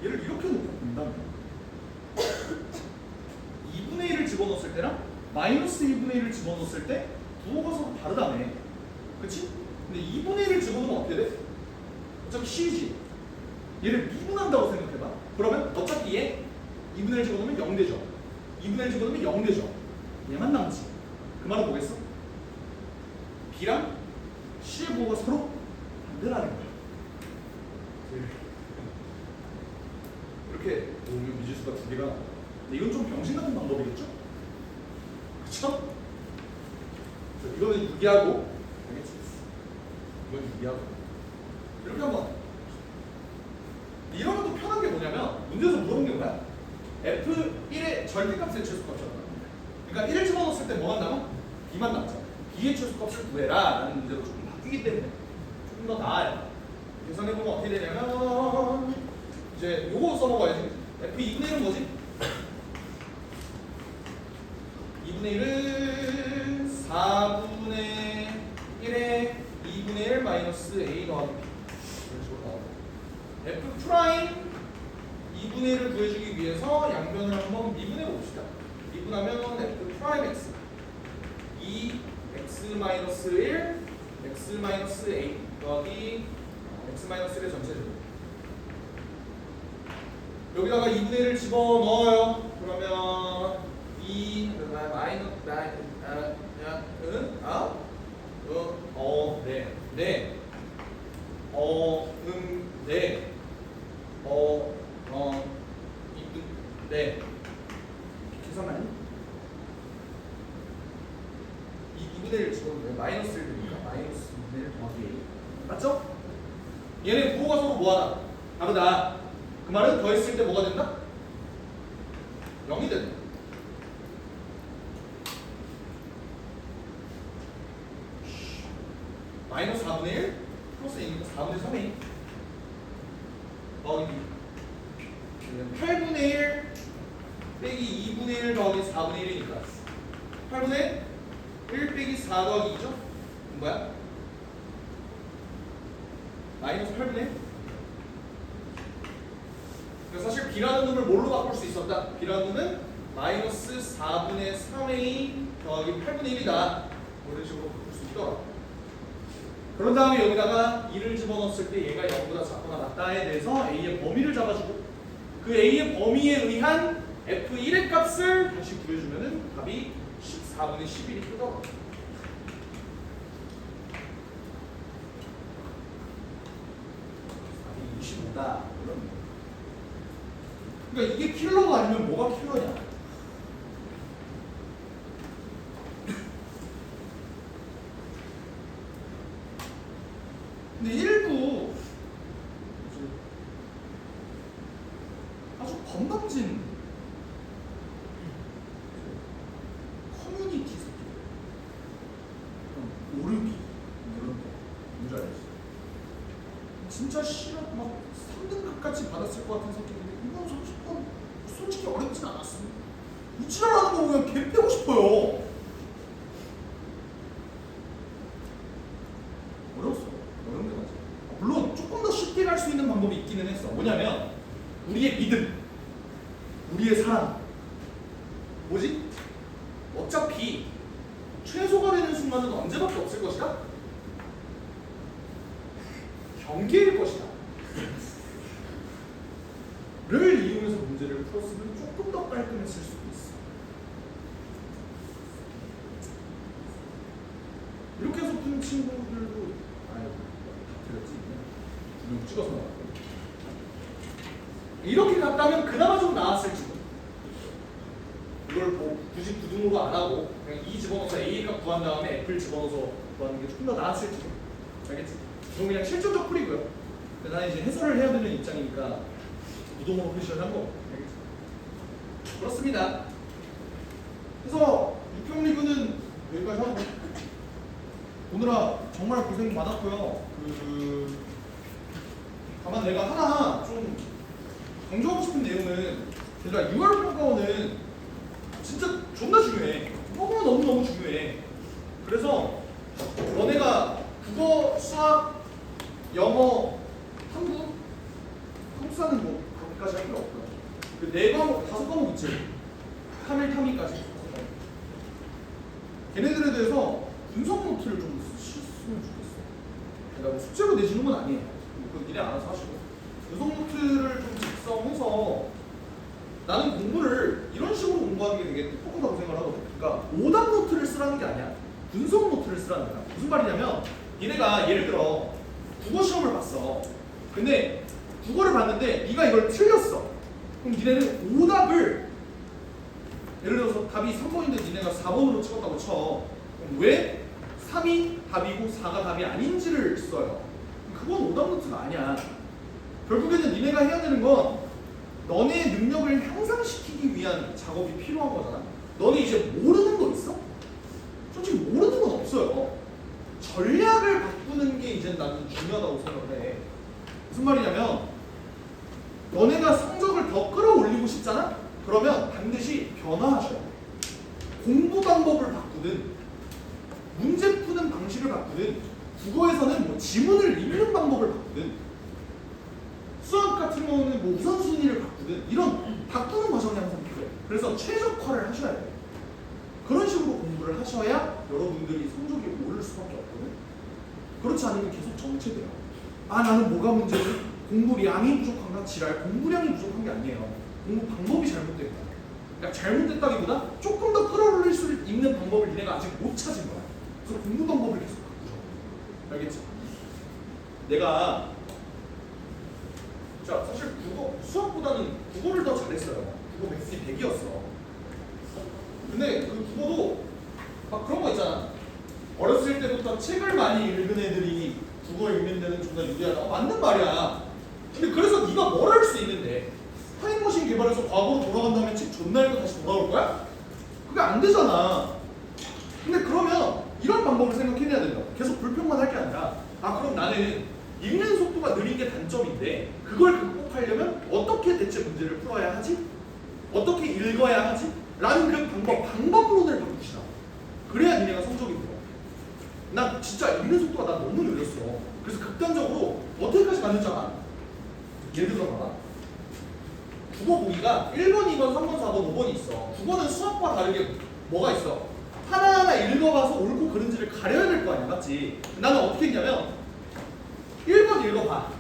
얘를 이렇게 놓고 본다면 2분의 1을 집어넣었을 때랑 마이너스 2분의 1을 집어넣었을 때 부호가 서로 다르다며. 그치? 근데 2분의 1을 집어넣으면 어떻게 돼? 어차피 C지. 얘를 미분한다고 생각해봐. 그러면 어차피 얘 2분의 1 집어넣으면 0 되죠. 2분의 1 집어넣으면 0 되죠. 얘만 남지. 그 말은 뭐겠어? B랑 C의 부호가 서로 반대라는 거야. 이렇게 놓으면 미지수가 두 개가. 근데 이건 좀 병신 같은 방법이겠죠? 그쵸? 이거는 유기하고, 알겠지? 이건 유기하고. 이렇게 한번. 이러면 또 편한 게 뭐냐면, 문제에서 물어본 게 뭐야? F1의 절대값의 최소값이었다. 그러니까 1을 집어넣었을 때 뭐만 남아? B만 남죠. B의 최소값을 구해라 라는 문제로 조금 바뀌기 때문에 조금 더 나아요. 계산해보면 어떻게 되냐면, 이제 요거 써먹어야지. F2분의 1은 뭐지? 2분의 1은 4분의 1에 2분의 1 마이너스 A 더하기 B. 이런 식으로 나오고. F 프라임 2분의 1을 구해주기 위해서 양변을 한번 미분해 봅시다. 미분하면 F 프라임 X 2 X 마이너스 1 X 마이너스 A 더하기 X 마이너스 1의 전체 제곱. 여기다가 2분의 1을 집어넣어요. 그러면 2 마이너스 계산하니? 2분의 1을 집어넣으면 마이너스 1 되니까 마이너스 2분의 1 더하기 A 맞죠? 얘네 부호가 서로 뭐하다? 다르다. 그 말은 더했을 때 뭐가 된다? 0이 된다. 마이너스 4분의 1 플러스 A니까 4분의 3A 더하기 B. 8분의 1 빼기 2분의 1 더하기 4분의 1이니까 8분의 1 빼기 4 더하기 2죠? 뭐야? 마이너스 8분의 1? 그래서 사실 B라는 놈을 뭘로 바꿀 수 있었다? B라는 놈은 마이너스 4분의 3A 더하기 8분의 1이다 이런 식으로 바꿀 수 있더라. 그런 다음에 여기다가 2를 집어넣었을 때 얘가 0보다 작거나 같다에 대해서 A의 범위를 잡아주고 그 A의 범위에 의한 F1의 값을 다시 구해주면은 답이 14분의 11이 뜨더라. 답이 25다. 그러니까 이게 킬러가 아니면 뭐가 킬러냐? 근데 일부 아주 건방진 커뮤니티 새끼 오르기 이런 거 뭔지 알지? 진짜 싫어 막 3등급까지 받았을 것 같은 새끼인데 이건 솔직히 어렵진 않았어. 우찌라라는 거 보면 개 빼고 싶어요. 어려웠어. 어려운 게 맞아. 물론 조금 더 쉽게 갈 수 있는 방법이 있기는 했어. 뭐냐면 우리의 믿음, 우리의 사랑. 뭐지? 어차피 최소가 되는 순간은 언제밖에 없을 것이다? 경계일 것이다. 를 이용해서 문제를 풀었으면 조금 더 깔끔했을 수도 있어. 이렇게 해서 푼 친구들도 다 틀렸지. 두명 찍어서 나왔고 이렇게 갔다면 그나마 좀 나았을지도. 이걸 뭐 굳이 부등으로 안 하고 그냥 E 집어넣어서 A 값 구한 다음에 F를 집어넣어서 구하는 게 조금 더 나았을지도. 알겠지? 이건 그냥 실전적 풀이고요. 나는 이제 해설을 해야 되는 입장이니까 무동으로 표시를 한 거. 알겠지? 그렇습니다. 그래서 6평 리그는 여기까지 하고 오늘아 정말 고생 많았고요. 다만 내가 하나 좀 강조하고 싶은 내용은 얘들아 6월 평가원은 진짜 존나 중요해. 너무너무 중요해. 그래서 너네가 국어, 수학, 영어, 한국사는 뭐 그렇게까지 할 필요 없고요. 그 4과목, 5과목 있지. 3일 탐이까지. 걔네들에 대해서 분석 노트를 좀 쓰셨으면 좋겠어. 그러니까 뭐 숙제로 내주는 건 아니에요. 그 니네 알아서 하시고. 분석 노트를 좀 작성해서 나는 공부를 이런 식으로 공부하는 게 되게 똑똑하다고 생각을 하거든. 그러니까 오답 노트를 쓰라는 게 아니야. 분석 노트를 쓰라는 거야. 무슨 말이냐면 니네가 예를 들어 국어 시험을 봤어. 근데 국어를 봤는데 네가 이걸 틀렸어. 그럼 니네는 오답을 예를 들어서 답이 3번인데 니네가 4번으로 찍었다고 쳐. 그럼 왜 3이 답이고 4가 답이 아닌지를 써요. 그건 오답 노트가 아니야. 결국에는 니네가 해야 되는 건 너네 능력을 향상시키기 위한 작업이 필요한 거잖아. 너네 이제 모르는 거 있어? 솔직히 모르는 건 없어요. 전략을 바꾸는 게 이제 나는 중요하다고 생각을 해. 무슨 말이냐면 너네가 성적을 더 끌어올리고 싶잖아? 그러면 반드시 변화하셔야 돼. 공부 방법을 바꾸든 문제 푸는 방식을 바꾸든 국어에서는 뭐 지문을 읽는 방법을 바꾸든 수학 같은 경우는 뭐 우선순위를 바꾸든 이런 바꾸는 과정이 항상 필요해. 그래서 최적화를 하셔야 돼요. 그런 식으로 공부를 하셔야 여러분들이 성적이 오를 수밖에 없거든. 그렇지 않으면 계속 정체돼요. 아 나는 뭐가 문제지? 공부량이 부족한가? 지랄. 공부량이 부족한 게 아니에요. 공부 방법이 잘못됐다. 그러니까 잘못됐다기보다 조금 더 끌어올릴 수 있는 방법을 니네가 아직 못 찾은 거야. 그래서 공부 방법을 계속 바꾸죠. 알겠지? 내가 자 사실 수학보다는 국어를 더 잘했어요. 국어 맥스이 100이었어. 근데 그 국어도 막 그런 거 있잖아. 어렸을 때부터 책을 많이 읽은 애들이 국어 읽는 데는 존나 유리하다. 맞는 말이야. 근데 그래서 네가 뭘 할 수 있는데 타임머신 개발해서 과거로 돌아간 다음에 책 존나 읽고 다시 돌아올 거야? 그게 안 되잖아. 근데 그러면 이런 방법을 생각해내야 된다. 계속 불평만 할 게 아니라 아 그럼 나는 읽는 속도가 느린 게 단점인데 그걸 극복하기 만족하려면 어떻게 대체 문제를 풀어야 하지? 어떻게 읽어야 하지? 라는 그 방법론을 바꾸시라. 그래야 니네가 성적이 들어. 난 진짜 읽는 속도가 나 너무 느렸어. 그래서 극단적으로 어떻게까지 만들잖아. 예를 들어 봐라. 국어 보기가 1번, 2번, 3번, 4번, 5번이 있어. 국어는 수학과 다르게 뭐가 있어? 하나하나 읽어봐서 옳고 그른지를 가려야 될 거 아니야, 맞지? 나는 어떻게 했냐면 1번 읽어봐.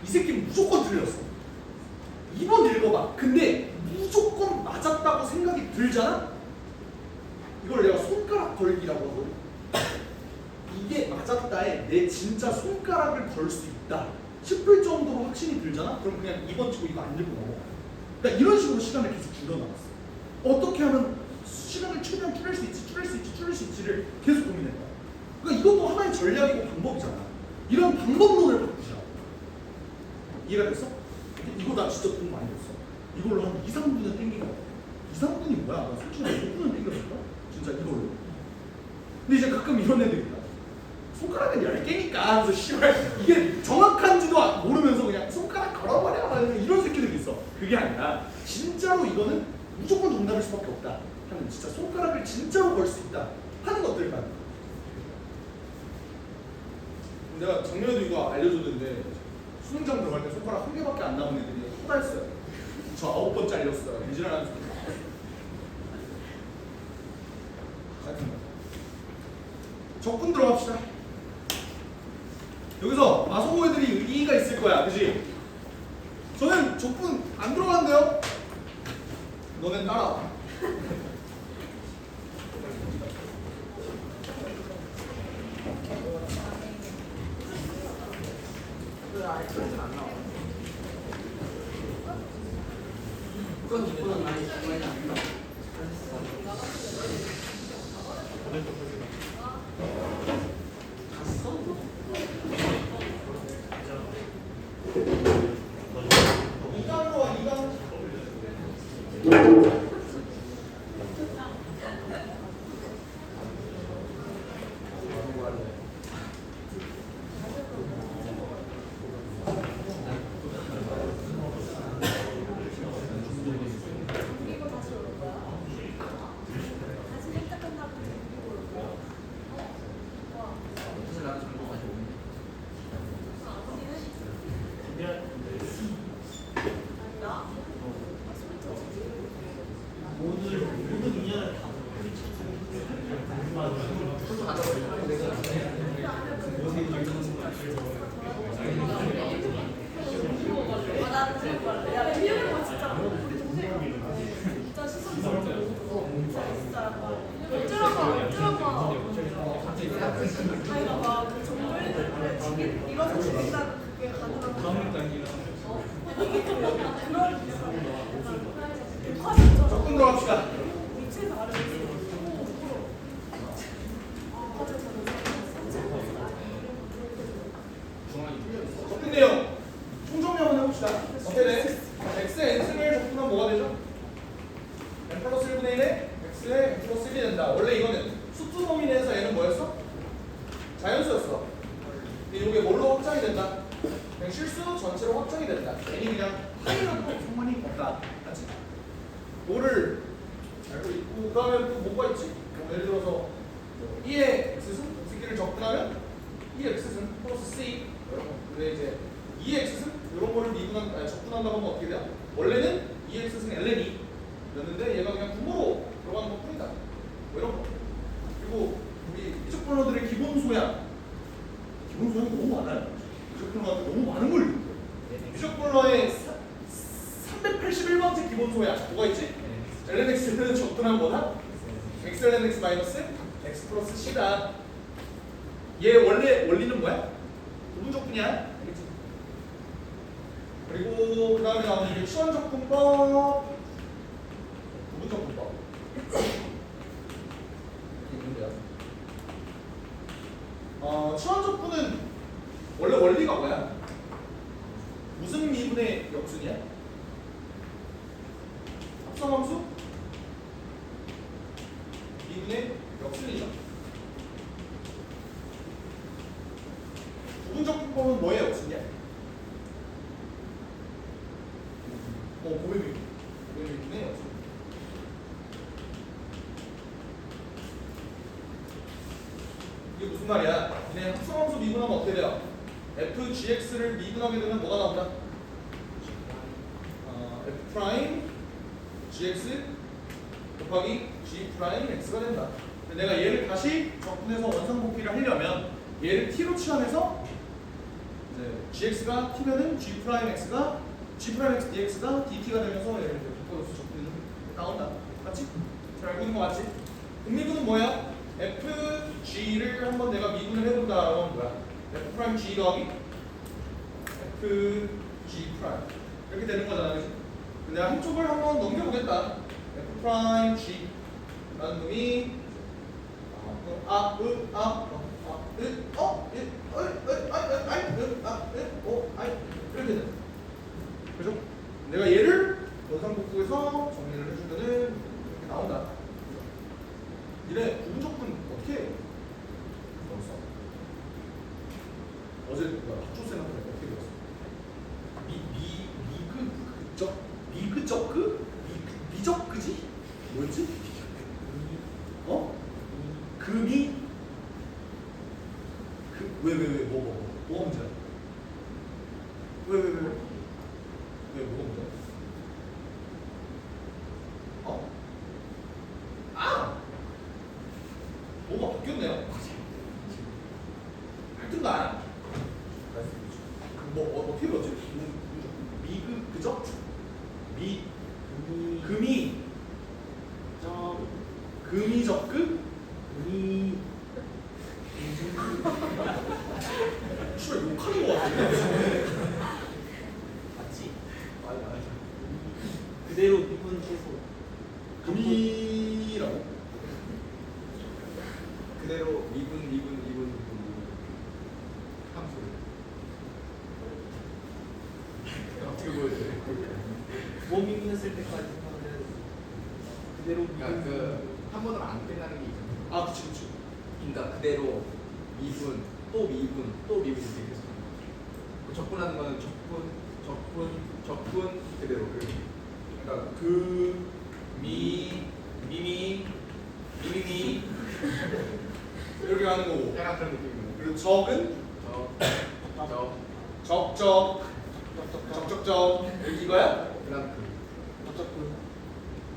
이 새끼는 무조건 틀렸어. 2번 읽어봐. 근데 무조건 맞았다고 생각이 들잖아? 이걸 내가 손가락 걸기라고 하거든. 이게 맞았다에 내 진짜 손가락을 걸 수 있다 싶을 정도로 확신이 들잖아? 그럼 그냥 2번 치고 이거 안 읽고 넘어가. 그러니까 이런 식으로 시간을 계속 줄여나갔어. 어떻게 하면 시간을 최대한 줄일 수 있지를 계속 고민해. 그러니까 이것도 하나의 전략이고 방법이잖아. 이런 방법론을 바꾸자. 이해가 됐어? 이거 나 진짜 돈 많이 줬어. 이걸로 한 2, 3분은 땡긴 거야. 2, 3분이 뭐야? 나 솔직히 5분은 땡겼을까? 진짜 이걸로. 근데 이제 가끔 이런 애들 있다. 손가락은 10개니까 하면서 씨발 이게 정확한지도 모르면서 그냥 손가락 걸어버려 이런 새끼들이 있어. 그게 아니라 진짜로 이거는 무조건 정답일 수밖에 없다 하는, 진짜 손가락을 진짜로 걸 수 있다 하는 것들만. 내가 작년에도 이거 알려줬는데 수능장 들어갈 때 손가락 1개밖에 안 남은 애들이 후다했어요. 저 9번 잘렸어요. 이지랄하는 소리. 적분 들어갑시다. 여기서 마성호 애들이 의의가 있을 거야, 그지? 저는 적분 안 들어간대요. 너넨 따라와. 적분 들어갑시다. 적분 내용 총정리 한번 해봅시다. 어떻게 돼? x에 n승을 적분하면 뭐가 되죠? n 플러스 1분의 1에 x에 n 플러스 1이 된다. 원래 이거는 수투 범위 내에서 n은 뭐였어? 자연수였어. 근데 이게 뭘로 확장이 된다? 그냥 실수 전체로 확장이 된다. n이 그냥 하이라도 상관이 없다. 맞지? 뭐를 알고 있고, 그 다음에 또 뭐가 있지? 뭐 예를 들어서 2의 x승 x끼를 적분하면 2x승 플러스 c 이런 거. 근데 이제 2x승 이런 거를 적분한다고 하면 어떻게 돼요? 원래는 2x승 ln이 였는데 얘가 그냥 분모로 들어가는 것 뿐이다. 뭐 이런 거. 그리고 우리 미적 분모들의 기본 소양. 기본 소양이 너무 많아요. 미적 분모한테 너무 많은 걸 읽어요. 미적 분모의 381번째 기본 소양 뭐가 있지? lnx는 적분한 거다? x ln x 마이너스 x 플러스 c다. 얘 원래 원리는 뭐야? 부분적분이야. 알겠지? 그리고 그 다음에 나오는 이게 치환적분법, 부분적분법. 이게 문제야. 치환적분은 원래 원리가 뭐야? 무슨 미분의 역순이야? 합성함수? 미분의 역순이죠. 부분적분법은 뭐의 역순이야? 중요해요. 이게 무슨 말이야? 그냥 합성함수 미분하면 어떻게 돼요? fgx를 미분하게 되면 뭐가 나온다? f 프라임 gx 곱하기 g 프라임 x가 된다. 내가 얘를 다시 적분해서 원상복귀를 하려면 얘를 t로 치환해서 gx가 t면은 g 프라임 x가 g 프라임 x dx가 dt가 되면서 얘를 바꿔서 적분해서 나온다. 맞지? 잘 알고 있는 거 맞지? 등미분은 뭐야? fg를 한번 내가 미분을 해본다라고 하면 뭐야? f 프라임 g 더하기 f g 프라임 이렇게 되는 거잖아, 그렇지? 내가 한쪽을 한번 넘겨보겠다. f 프라임 g 라는 놈이 이렇게 돼. 그죠? 내가 얘를 원상복구해서 정리를 해주면은 이렇게 나온다. 이래 부분적분 어떻게 해요? 넣었어? 어제 학초쌤한테 어떻게 배웠어? 미적그지? 뭐였지? 금이 뭐가 문제야? 왜 뭐가 문제야? 뭐가 바뀌었네요? 하여튼간 뭐 어떻게 배웠지? 그죠? 금이적그? 씨발 욕하는 거 같은데? 맞지? 그대로 미분 최소. 금이라고? 그대로 미분 함수 어떻게 보여줘요? 뭐 미분했을 때까지 하면 그대로 그러니까 미분. 한 번으로 안 끝나는 게 있잖아요. 그치. 그러니까 그대로 미분 또 미분 이렇게 계속 그 적분하는 거는 적분 그대로 그러니까 미미 이렇게 가는 거고. 약간 그런 느낌이에요. 그리고 적은 적적적 이거야? 그다음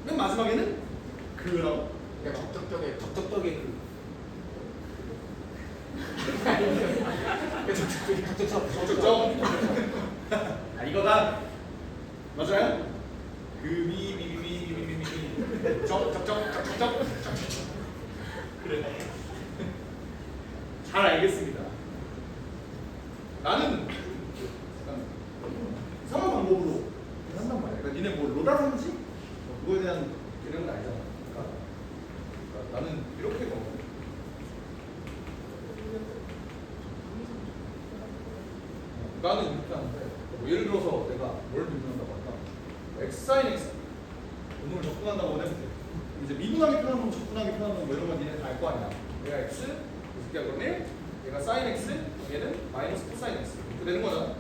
맨 마지막에는 그라고. 그러니까 적적적의 적적적의 적적적. 이거다. 맞아요? 미미미미미미미 적적적. 그래. 잘 알겠습니다. 나는 이상한 방법으로 한단 말이야. 그러니까 니네 뭐 로다 산지? 그거에 대한 개념은 알잖아. 그러니까 나는 이렇게 넣어. 나는 이렇게 하는데 뭐 예를 들어서 내가 뭘 미분한다고 할까? x sin x 오늘 접근한다고 해도 돼. 이제 미분하게 표현하는 건 접근하게 표현하는 건 뭐 이런 건 니네 다 알 거 아니야. 얘가 x, 이 새끼가 그럼 1, 얘가 sin x, 얘는 마이너스 코사인 x 이렇게 되는 거잖아.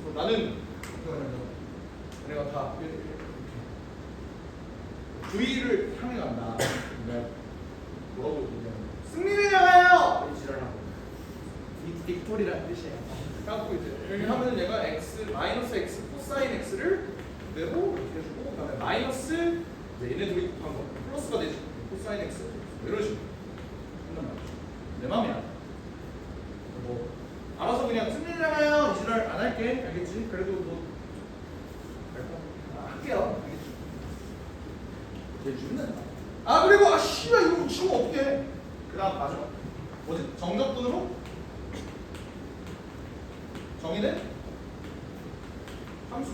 그래서 나는 어떻게 하냐면 얘네가 다 이렇게 V를 향해 간다. 그러면 뭐라고 얘기하냐면 승리를 향하여! 이 지랄하고 빅토리라는 뜻이에요. 갖고 이제 이렇게 하면은 얘가 x 마이너스 x 코사인 x를 그대로 이렇게 해주고 그다음에 마이너스 이제 얘네 둘이 곱한 거 플러스가 되지 코사인 x 이런 식으로 한단 말이야. 내 맘이야. 뭐 알아서 그냥 승리를 향하여 이지랄 안 할게. 알겠지? 그래도 뭐 할게요. 알겠지? 대주는 그리고 씨발 이거 치우면 어떡해. 그 다음 마지막 뭐지? 정적분으로 정의된 함수.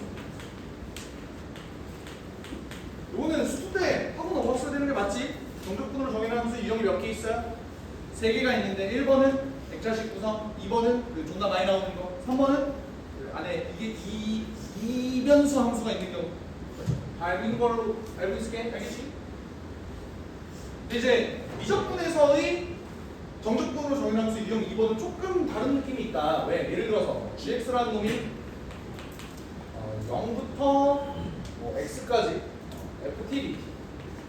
이거는 수도 때 하고 넘어갔어야 되는 게 맞지? 정적분으로 정의된 함수 유형이 몇 개 있어요? 3개가 있는데 1번은 액자식 구성, 2번은 그 존나 많이 나오는 거, 3번은 그 안에 이게 이변수 함수가 있는 경우. 다 알고 있는 걸로 알고 있을게. 알겠지? 근데 이제 미적분에서의 정적분으로 정의된 함수 유형 2번은 조금 다른 느낌이 있다. 왜? 예를 들어서 gx라는 놈이 0부터 x까지 x까지 ft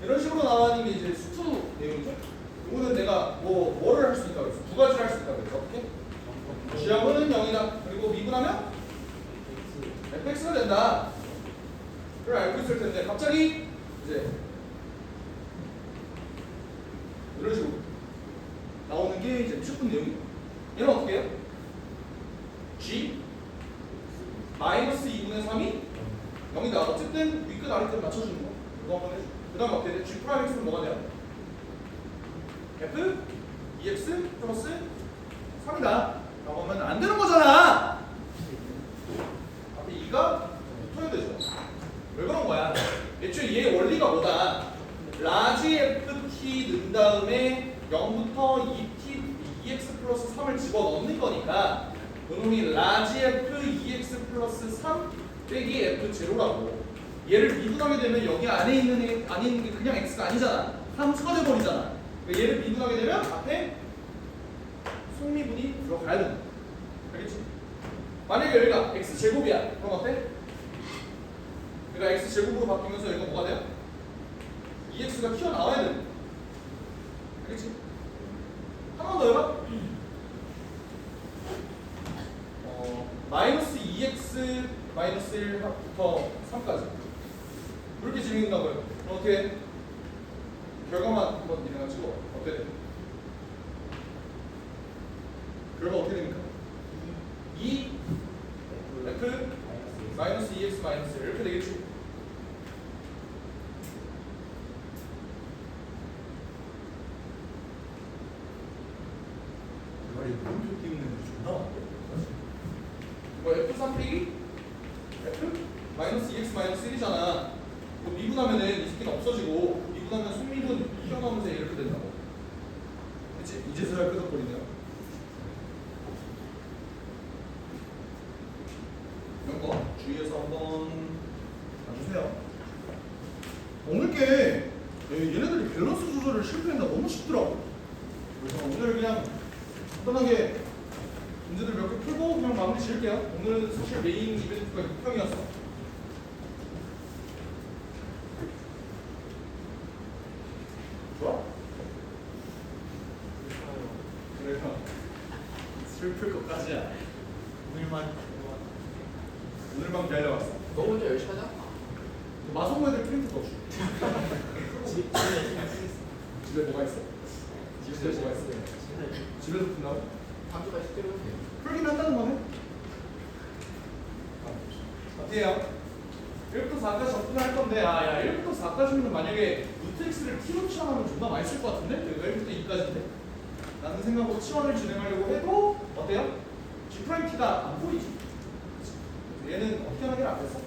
이런 식으로 나와있는 게 이제 수투 내용이죠. 이거는 내가 뭐를 할 수 있다 그랬어. 두 가지를 할 수 있다 그랬어. 어떻게? 지하분은 0이다. 그리고 미분하면 fx가 된다. 를 알고 있을 텐데 갑자기 이제 이런 식으로 나오는 게 이제 미적분 내용이에요. 얘는 어떻게 해요? g 마이너스 2분의 3이 0이다. 어쨌든 위끝 아래끝 맞춰주는 거. 이거 한번 해줘. 그 다음에 어떻게 돼? g 프라임 x는 뭐가 돼요? f 2x 플러스 3이다. 라고 하면 안 되는 거잖아. 앞에 2가 붙어야 되죠. 왜 그런 거야? 애초에 얘 원리가 뭐다? 라지 ft 넣은 다음에 0부터 2x 플러스 3을 집어넣는 거니까 그놈이 라지 f 2x 플러스 3 빼기 f 제로라고. 얘를 미분하게 되면 여기 안에 있는 게 그냥 x가 아니잖아. 함수가 돼버리잖아. 그러니까 얘를 미분하게 되면 앞에 속미분이 들어가야 된다. 알겠지? 만약에 여기가 x제곱이야. 그럼 어때? 그러니까 x제곱으로 바뀌면서 여기가 뭐가 돼요? 2x가 튀어나와야 된다. 알겠지? 한 번 더 해봐. 마이너스 2x 마이너스 1부터 3까지 이렇게 진행된다고요. 그럼 어떻게 결과만 한번 일어나지고 어떻게 돼? 결과 어떻게 됩니까? 2 f 마이너스 2x 마이너스 1 이렇게 되겠지? 말이 물음표 띄우는 게 존나 많대. 뭐 f3 빼기 f 마이너스 2x 마이너스 1이잖아. 뭐 미분하면은 이 새끼는 없어지고 미분하면 속미분 튀어나오면서 이렇게 된다고. 그치? 이제서야 끄덕거리네요. 이런 거 주의해서 한번 봐주세요. 오늘 게 얘네들이 밸런스 조절을 실패했나 너무 쉽더라고. 그래서 오늘 그냥 간단하게 문제들 몇 개 풀고 그냥 마무리 지을게요. 오늘은 사실 메인 이벤트가 6평이었어. 좋아? 그래서 슬플 것까지야. 오늘만 기다려왔어. 너 혼자 열심히 하자. 마성모 애들 프린트 넣어줘. 집에 뭐가 있어? 집에 뭐가 있어? 집에서 푼다고? 다음 주까지 때려도 돼. 풀긴 한다는 거네? 어때요? 1부터 4까지 접근할 건데 야 1부터 4까지는 만약에 루트 x를 t로 치환하면 존나 많이 쓸 것 같은데? 여기가 1부터 2까지인데? 라는 생각으로 치환을 진행하려고 해도 어때요? g 프라임 t가 안 보이지? 얘는 어떻게 하는 게 낫겠어?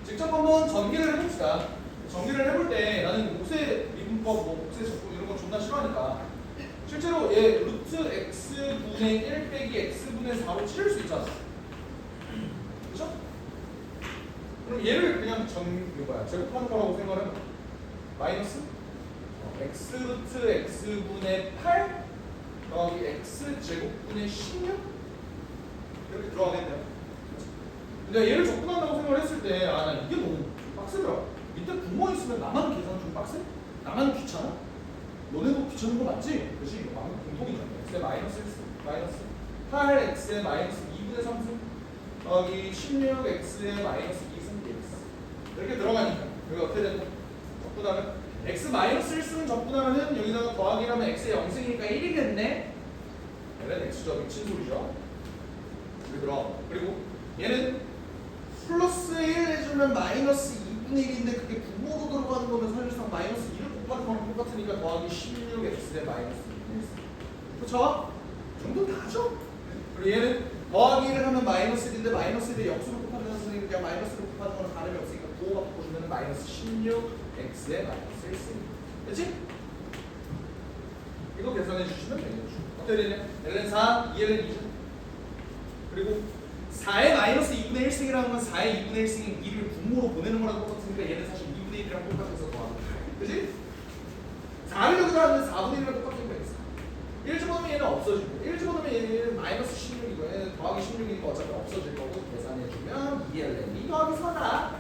직접 한번 전개를 해봅시다. 전개를 해볼 때 나는 옥새 미분법, 옥새 적분 이런 거 존나 싫어하니까 실제로 얘 루트 x분의 1 빼기 x분의 4로 치를 수 있잖아. 그쵸? 그럼 얘를 그냥 제곱하는 거라고 생각하면 마이너스 x 루트 x분의 8 더하기 x 제곱분의 16 이렇게 들어가겠네요. 근데 얘를 접근한다고 생각을 했을 때 나 이게 너무 빡세더라. 밑에 구멍 있으면 나만 계산 좀 빡세? 나만 귀찮아? 너네도 귀찮은 거 맞지? 그치? 이거 마음 공통이잖아. x의 마이너스 8x의 마이너스 2분의 3승 더하기 16x의 마이너스 2승 dx 이렇게 들어가니까 여기 어떻게 된다? 접근하면 x 마이너스 1승 접근하면은 여기다가 더하기 하면 x의 0승이니까 1이겠네? 얘는 x죠. 미친 소리죠. 이렇게 들어가. 그리고 얘는 플러스 1 해주면 마이너스 2분의 1인데 그게 부모로 들어가는 거면 사실상 마이너스 2를 곱하는 거랑 똑같으니까 더하기 16x의 마이너스 2분의 1. 그쵸? 이 정도는 다죠? 그리고 얘는 더하기 1을 하면 마이너스 1인데 마이너스 1에 역수를 곱하면 선생님이 그냥 마이너스를 곱하는 거는 다름이 없으니까 부호가 바꿔주면 마이너스 16x의 마이너스 1승. 그치? 이거 계산해 주시면 되겠죠. 어떻게 되냐? ln 4, 2ln 2죠. 그리고 4의 마이너스 2분의 1승이라는 건 4의 2분의 1승이 2를 분모로 보내는 거랑 똑같으니까 얘는 사실 2분의 1이랑 똑같아서 더하는 거야. 그치? 4를 여기다 하면 4분의 1이랑 똑같으니까 1 집어넣으면 얘는 없어지고 1 집어넣으면 얘는 마이너스 16이고 얘는 더하기 16이니까 어차피 없어질 거고 계산해주면 2ln 2 더하기 4다.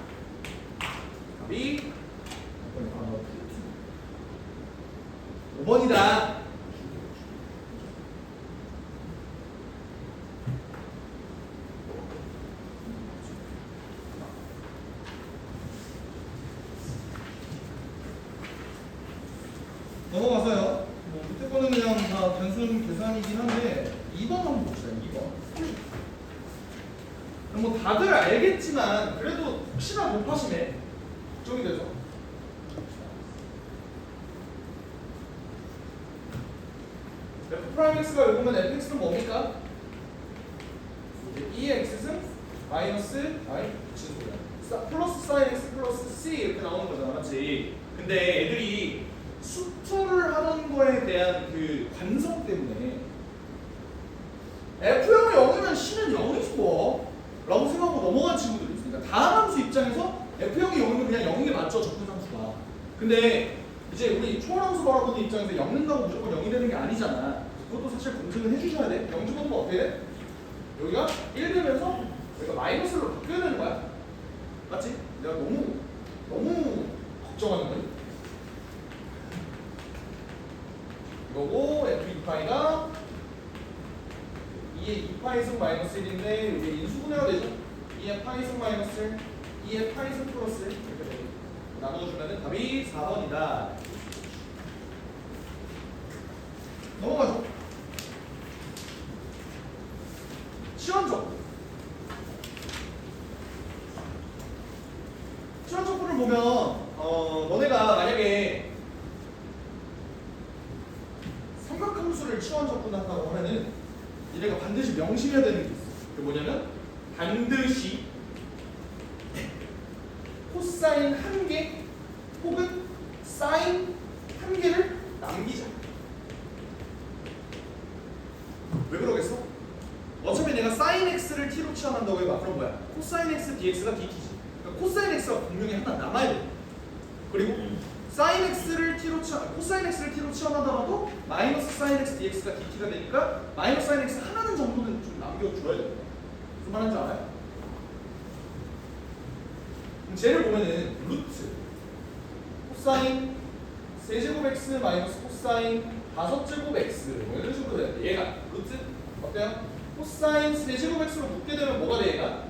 5번이다. 넘어가서요. 뭐 밑에 거는 그냥 다 단순 계산이긴 한데 2번 한번 봅시다. 2번. 뭐 다들 알겠지만 그래도 혹시나 못하시네. 걱정이 돼서. f 프라임 x가 요거면 fx는 뭡니까? 2x승 마이너스 플러스 사인 x 플러스 c 이렇게 나오는 거잖아, 맞지? 근데 애들이 수투를 하는 거에 대한 그 관성 때문에 f형이 0이면 c는 0이지 뭐 라고 생각하고 넘어간 친구들이 있으니까 다음 함수 입장에서 f형이 0이면 그냥 0인 게 맞죠, 적분함수가. 근데 이제 우리 초월함수 바라보는 입장에서 0 는다고 무조건 0이 되는 게 아니잖아. 그것도 사실 검증은 해주셔야 돼. 0 집어넣으면 어떻게 돼? 여기가 1 되면서 여기가 마이너스로 바뀌어야 되는 거야. 맞지? 내가 너무 걱정하는 거니? 이거고 f2파이가 2의 2파이승 마이너스 1인데 이게 인수분해가 되죠? 2의 파이승 마이너스 1, 2의 파이승 플러스 1 이렇게 되고 나눠주면 답이 4번이다. 넘어가죠. 시원적. 시원적분을 보면 너네가 만약에 삼각함수를 치환적분한다고 하면은 얘네가 반드시 명심해야 되는 게 있어. 그게 뭐냐면 반드시 코사인 1개 혹은 사인 1개를 남기자. 왜 그러겠어? 어차피 내가 사인 x를 t로 치환한다고 해봐. 그럼 뭐야? 코사인 x dx가 dt지. 그러니까 코사인 x가 분명히 하나 남아야 돼. 그리고 사인 x를 t로 코사인 x를 t로 치환하더라도 마이너스 사인 x dx가 dt가 되니까 마이너스 사인 x 하나는 정도는 좀 남겨줘야 돼. 무슨 말인지 알아요? 그럼 쟤를 보면은 루트 코사인 세제곱 x 마이너스 코사인 5제곱 x 뭐 이런 식으로 돼야 돼. 얘가 루트 어때요? 코사인 세제곱 x로 묶게 되면 뭐가 돼 얘가?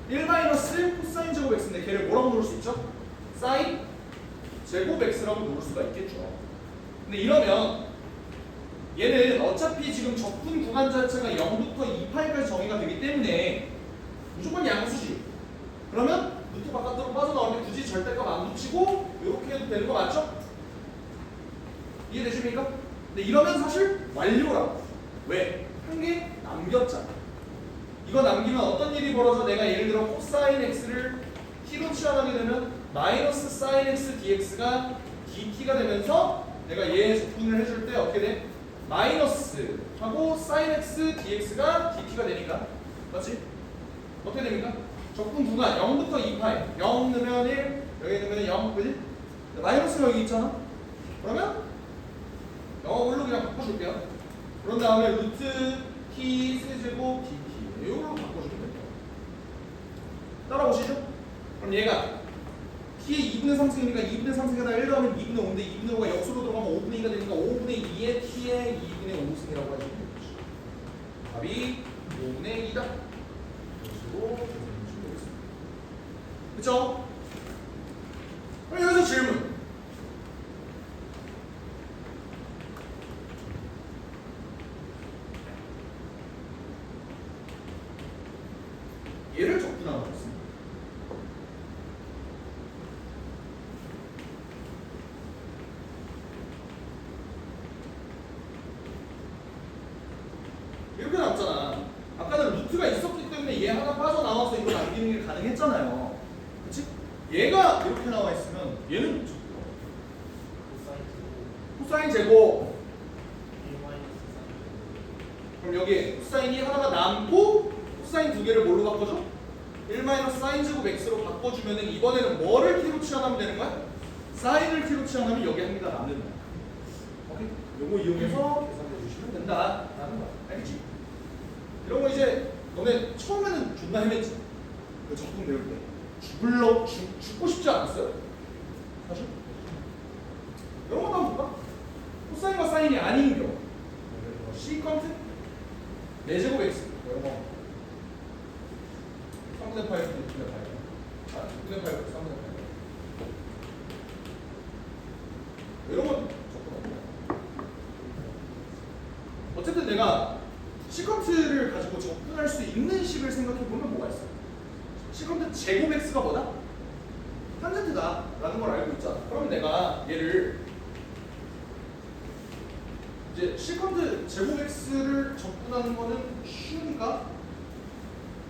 1 마이너스 코사인 제곱 x인데 걔를 뭐라고 놓을 수 있죠? 사인 제곱 x라고 놓을 수가 있겠죠. 근데 이러면 얘는 어차피 지금 적분 구간 자체가 0부터 2파이까지 정의가 되기 때문에 무조건 양수지. 그러면 루트 바깥으로 빠져나올 때 굳이 절대값 안 붙이고 이렇게 해도 되는 거 맞죠? 이해되십니까? 근데 이러면 사실 완료라고. 왜? 한 개 남겼잖아. 이거 남기면 어떤 일이 벌어져? 내가 예를 들어 코사인 x를 t로 치환하게 되면 마이너스 사인 x dx가 dt가 되면서 내가 얘 적분을 해줄 때 어떻게 돼? 마이너스 하고 사인 x dx가 dt가 되니까 맞지? 어떻게 됩니까? 적분 구간 0부터 2파이 0 넣으면 1 여기 넣으면 0 그지? 마이너스가 여기 있잖아. 그러면 0으로 그냥 바꿔줄게요. 그런 다음에 루트 t 세제곱 dt 이걸로 바꿔주면 돼요. 따라오시죠? 그럼 얘가 t의 2분의 3승이니까 2분의 3승에다 1 더하면 2분의 5인데 2분의 5가 역수로 들어가면 5분의 2가 되니까 5분의 2의 t의 2분의 5승이라고 하시면 되죠. 답이 5분의 2다. 이것으로 계산해주시면 되겠습니다. 그쵸? 그럼 여기서 질문. 얘를 적분하고 있습니다. 이렇게 나왔잖아. 아까는 루트가 있었기 때문에 얘 하나 빠져나와서 이거 남기는 게 가능했잖아요. 그치? 얘가 이렇게 나와 있으면 얘는 코사인 제곱. 그럼 여기 코사인이 하나가 남고 코사인 두 개를 뭘로 바꿔줘? 1 마이너스 사인 제곱 x로 바꿔주면은 이번에는 뭐를 t로 치환하면 되는 거야? 사인을 t로 치환하면 여기 한 개가 남는 거야. 오케이? 요거 이용해서 계산해 주시면 된다. 라는 거야. 알겠지? 이런 거 이제 너네 처음에는 존나 헤맸지? 그 적분 배울 때. 죽고 싶지 않았어요? 사실? 이런 것도 한번 볼까? 코사인과 사인이 아닌 경우 시컨트 4제곱 x 이런 거 3분의 8, 6분의 8 6분의 8, 3분의 8 이런 건 어쨌든 내가 시컨트를 가지고 접근할 수 있는 식을 생각해보면 뭐가 있어? 시컨트 제곱 x가 뭐다? 탄젠트다 라는 걸 알고 있잖아. 그럼 내가 얘를 이제 시컨트 제곱 x를 접근하는 거는 쉬우니까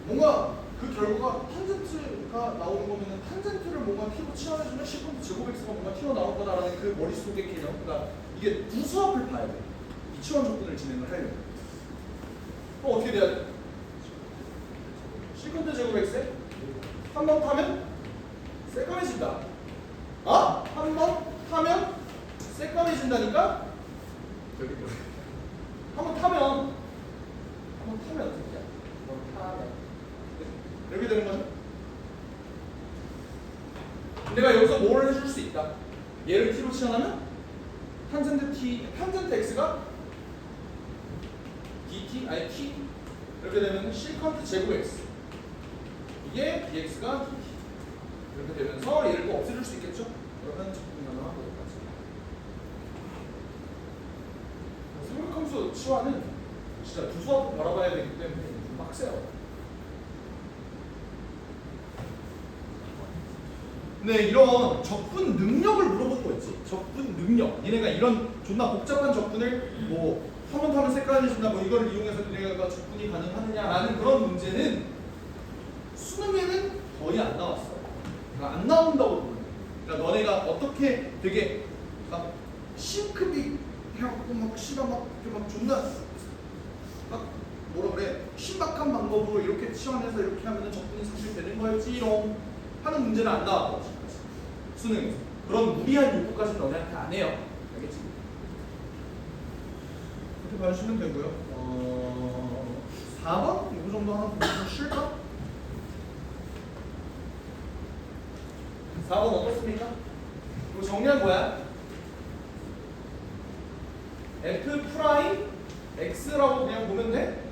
뭔가 그 결과가 탄젠트가 나오는 거면은 탄젠트를 뭔가 t로 치환해주면 시컨트 제곱 x가 뭔가 튀어나올 거다라는 그 머릿속의 개념. 그러니까 이게 두 수합을 봐야 돼. 이 치환 접근을 진행을 하려면. 그럼 어떻게 돼야 돼? 시컨트 제곱 x에 한 번 타면 새까매진다. 아? 한 번 타면 새까매진다니까? 저기 뭐 한 번 타면 어떻게 해? 한번 타면 이렇게 되는 거죠? 내가 여기서 뭘 해줄 수 있다? 얘를 t로 치환하면 탄젠트 x가 dt 아니 t 이렇게 되면 시컨트 제곱 x 이게 dx가 dt 이렇게 되면서 얘를 또 없애줄 수 있겠죠? 그러면 접근 가능한 거기까지. 삼각함수 치환은 진짜 두 수합을 바라봐야 되기 때문에 좀 빡세요. 네, 이런 접근 능력을 물어보는 거였지. 접근 능력. 니네가 이런 존나 복잡한 접근을 뭐 한 번 타면 색깔해진다 뭐 이걸 이용해서 니네가 접근이 가능하느냐라는 그런 문제는 수능에는 거의 안 나왔어. 그러니까 안 나온다고 보는 거야. 그러니까 너네가 어떻게 되게 막 싱크빅 해갖고 막 씨가 막 이렇게 막 존나 막 뭐라 그래 신박한 방법으로 이렇게 치환해서 이렇게 하면 접근이 사실 되는 거였지롱 하는 문제는 안 나왔고 수능에서 그런 무리한 요구까지는 너네한테 안 해요. 알겠지? 이렇게 봐주시면 되고요. 4번? 이거 정도 하나 보면 쉴까? 4번 어떻습니까? 이거 정리한 뭐야? f 프라임 x라고 그냥 보면 돼?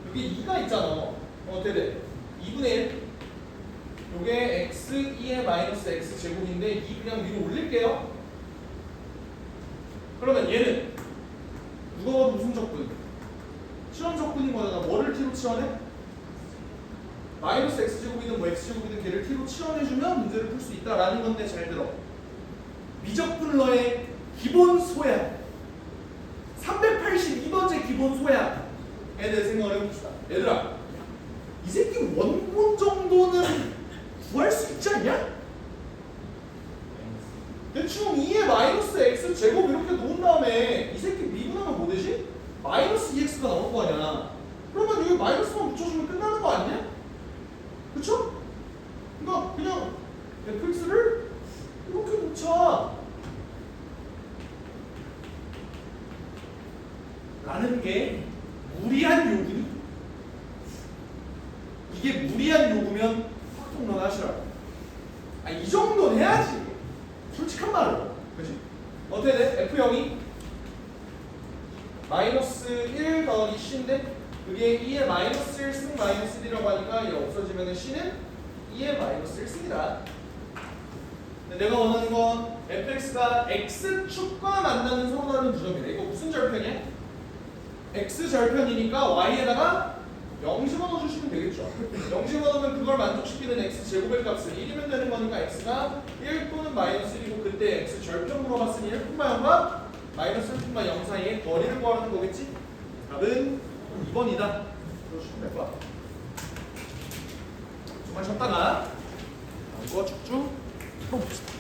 여기 2가 있잖아. 어떻게 돼? 2분의 1. 요게 x 2의 마이너스 x 제곱인데 2 그냥 위로 올릴게요. 그러면 얘는 누가 봐도 무슨 접근? 치환 접근인 거잖아. 뭐를 t로 치환해? 마이너스 x제곱이든 뭐 x제곱이든 걔를 t로 치환해주면 문제를 풀 수 있다라는 건데 잘 들어. 미적분러의 기본 소양 382번째 기본 소양에 대해 생각을 해봅시다. 얘들아 이 새끼 원본 정도는 구할 수 있지 않냐? 대충 2의 마이너스 x 제곱 이렇게 놓은 다음에 이 새끼 미분하면 뭐 되지? 마이너스 2x가 나올 거 아니야. 그러면 여기 마이너스만 붙여주면 끝나는 거 아니냐? 그쵸? 그러니까 그냥 fx를 이렇게 놓자 라는 게 무리한 요구니? 이게 무리한 요구면 확통론 하시라고. 아, 이 정도는 해야지. 솔직한 말로. 그치? 어떻게 돼? f0이 마이너스 1 더하기 c인데 그게 2의 마이너스 1승 마이너스 1이라고 하니까 얘 없어지면 c는 2의 마이너스 1승이다. 내가 원하는 건 fx가 x축과 만나는 서로 다른 부점이다. 이거 무슨 절편이야? x 절편이니까 y에다가 0 집어넣어주시면 되겠죠. 0 집어넣으면 그걸 만족시키는 x 제곱의 값을 1이면 되는 거니까 x가 1 또는 마이너스 1이고 그때 x 절편 물어봤으니 1콤마 0과 마이너스 1콤마 0 사이에 거리를 구하는 거겠지? 답은 2번이다. 그러시면 될 거야. 정말 쉬었다가 이거 쭉쭉 풀어봅시다.